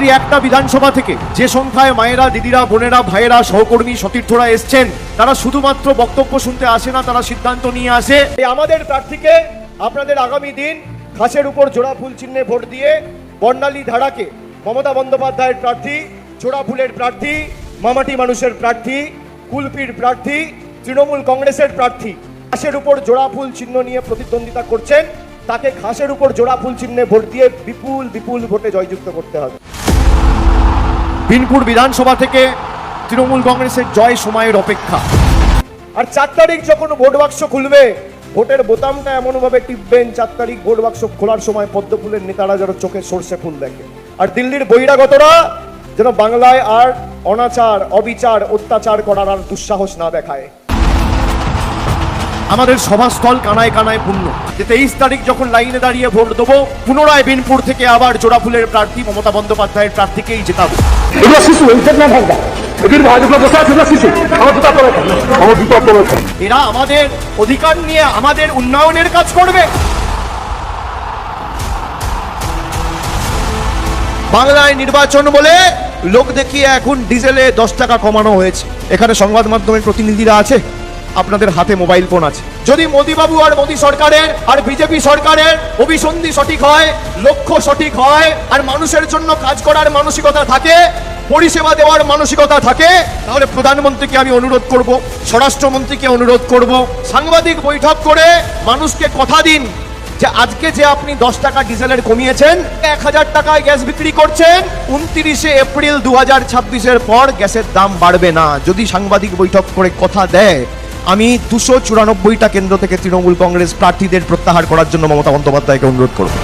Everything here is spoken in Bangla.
আজই একটা বিধানসভা থেকে যে সংখ্যায় মায়েরা, দিদিরা, বোনেরা, ভাইয়েরা, সহকর্মী, সতীর্থরা এসছেন, তারা শুধুমাত্র বক্তব্য শুনতে আসে না, তারা সিদ্ধান্ত নিয়ে আসে। আমাদের প্রার্থীকে আপনাদের আগামী দিন ঘাসের উপর জোড়া ফুল চিহ্নে ভোট দিয়ে বর্ণালী ধারাকে মমতা বন্দ্যোপাধ্যায়ের প্রার্থী, জোড়া ফুলের প্রার্থী, মামাটি মানুষের প্রার্থী, কুলপির প্রার্থী, তৃণমূল কংগ্রেসের প্রার্থী ঘাসের উপর জোড়া ফুল চিহ্ন নিয়ে প্রতিদ্বন্দ্বিতা করছেন, তাকে ঘাসের উপর জোড়া ফুল চিহ্নে ভোট দিয়ে বিপুল বিপুল ভোটে জয়যুক্ত করতে হবে। বিনপুর বিধানসভা থেকে তৃণমূল কংগ্রেসের জয় সময়ের অপেক্ষা। আর 4 তারিখ যখন ভোট বাক্স খুলবে, ভোটের বোতামটা এমনভাবে টিপবেন 4 তারিখ ভোট বাক্স খোলার সময় পদ্মফুলের নেতারা যেন চোখে সর্ষে ফুল দেখে, আর দিল্লির বহিরাগতরা যেন বাংলায় আর অনাচার, অবিচার, অত্যাচার করার আর দুঃসাহস না দেখায়। আমাদের সভাস্থল কানায় কানায় পূর্ণ। 23 তারিখ যখন লাইনে দাঁড়িয়ে ভোট দেবো, পুনরায় বিনপুর থেকে আবার জোড়া ফুলের প্রার্থী মমতা বন্দ্যোপাধ্যায়ের প্রার্থীকেই জেতাবো। এরা আমাদের অধিকার নিয়ে আমাদের উন্নয়নের কাজ করবে। বাংলায় নির্বাচন বলে লোক দেখিয়ে এখন ডিজেলে 10 টাকা কমানো হয়েছে। এখানে সংবাদ মাধ্যমের প্রতিনিধিরা আছে, আপনাদের হাতে মোবাইল ফোন আছে। যদি মোদিবাবু আর মোদী সরকারের আর বিজেপি সরকারের অভিসন্ধি সঠিক হয়, লক্ষ্য সঠিক হয়, আর মানুষের জন্য কাজ করার মানসিকতা থাকে, পরিষেবা দেওয়ার মানসিকতা থাকে, তাহলে প্রধানমন্ত্রীকে আমি অনুরোধ করব, স্বরাষ্ট্রমন্ত্রীকে অনুরোধ করব, সাংবাদিক বৈঠক করে মানুষকে কথা দিন যে আজকে যে আপনি 10 টাকা ডিজেলের কমিয়েছেন, 1000 টাকায় গ্যাস বিক্রি করছেন, 29 এপ্রিল 2026-এর পর গ্যাসের দাম বাড়বে না। যদি সাংবাদিক বৈঠক করে কথা দেয়, আমি 294টা কেন্দ্র থেকে তৃণমূল কংগ্রেস প্রার্থীদের প্রত্যাহার করার জন্য মমতা বন্দ্যোপাধ্যায়কে অনুরোধ করব।